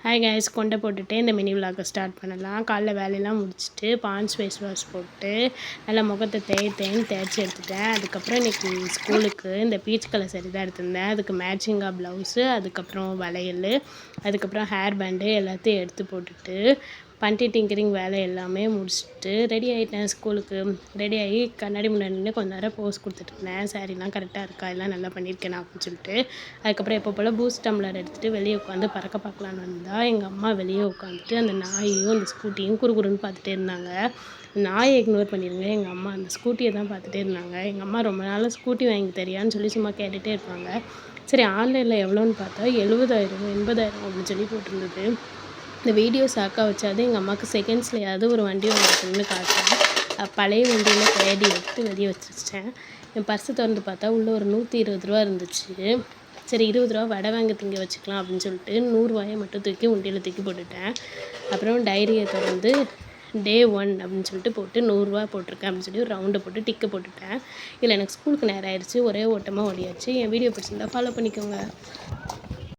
Hi guys, கொண்டை போட்டுட்டு இந்த மினி விலாகை ஸ்டார்ட் பண்ணலாம். காலைல வேலையெல்லாம் முடிச்சுட்டு பான்ஸ் ஃபேஸ் வாஷ் போட்டு நல்லா முகத்தை தேய்ச்சி எடுத்துட்டேன். அதுக்கப்புறம் இன்றைக்கி ஸ்கூலுக்கு இந்த பீச் கலர் சரி தான் எடுத்திருந்தேன். அதுக்கு மேட்சிங்காக ப்ளவுஸு, அதுக்கப்புறம் வளையல், அதுக்கப்புறம் ஹேர் பேண்டு எல்லாத்தையும் எடுத்து போட்டுட்டு பண்டி டிங்கரிங் வேலை எல்லாமே முடிச்சுட்டு ரெடி ஆகிட்டேன். ஸ்கூலுக்கு ரெடி ஆகி கண்ணாடி முன்னாடி நின்று கொஞ்ச நேரம் போஸ் கொடுத்துட்ருந்தேன். சாரீலாம் கரெக்டாக இருக்கா, எல்லாம் நல்லா பண்ணியிருக்கேன் அப்படின்னு சொல்லிட்டு. அதுக்கப்புறம் எப்போ போல் பூஸ்ட் டம்ளர் எடுத்துகிட்டு வெளியே உட்காந்து பறக்க பார்க்கலான்னு வந்தால் எங்கள் அம்மா வெளியே உட்காந்துட்டு அந்த நாயையும் அந்த ஸ்கூட்டியும் குறுகுறுன்னு பார்த்துட்டே இருந்தாங்க. நாயை இக்னோர் பண்ணிடுங்க, எங்கள் அம்மா அந்த ஸ்கூட்டியை தான் பார்த்துட்டே இருந்தாங்க. எங்கள் அம்மா ரொம்ப நாள் ஸ்கூட்டி வாங்கி தெரியான்னு சொல்லி சும்மா கேட்டுகிட்டே இருப்பாங்க. சரி, ஆன்லைனில் எவ்வளோன்னு பார்த்தா 70,000 80,000 அப்படின்னு சொல்லி போட்டிருந்தது. இந்த வீடியோஸ் அக்கா வச்சாது எங்கள் அம்மாவுக்கு செகண்ட்ஸ்லையாவது ஒரு வண்டி வாங்கிட்டுன்னு காட்டுறேன். பழைய வண்டியில் தேடி எடுத்து வெளியே வச்சுட்டேன். என் பர்ஸு திறந்து பார்த்தா உள்ளே ஒரு 120 ரூபா இருந்துச்சு. சரி, 20 ரூபா வடை வாங்கி திங்க வச்சுக்கலாம் அப்படின்னு சொல்லிட்டு 100 ரூபாயை மட்டும் தூக்கி உண்டியில் தூக்கி போட்டுட்டேன். அப்புறம் டைரியை திறந்து Day 1 அப்படின்னு சொல்லிட்டு போட்டு 100 ரூபா போட்டிருக்கேன் அப்படின்னு சொல்லி ஒரு ரவுண்டை போட்டு டிக்கை போட்டுட்டேன். இல்லை, எனக்கு ஸ்கூலுக்கு நேரம் ஆயிடுச்சு. ஒரே ஓட்டமாக ஓடியாச்சு. என் வீடியோ பிடிச்சிருந்தா ஃபாலோ பண்ணிக்கோங்க.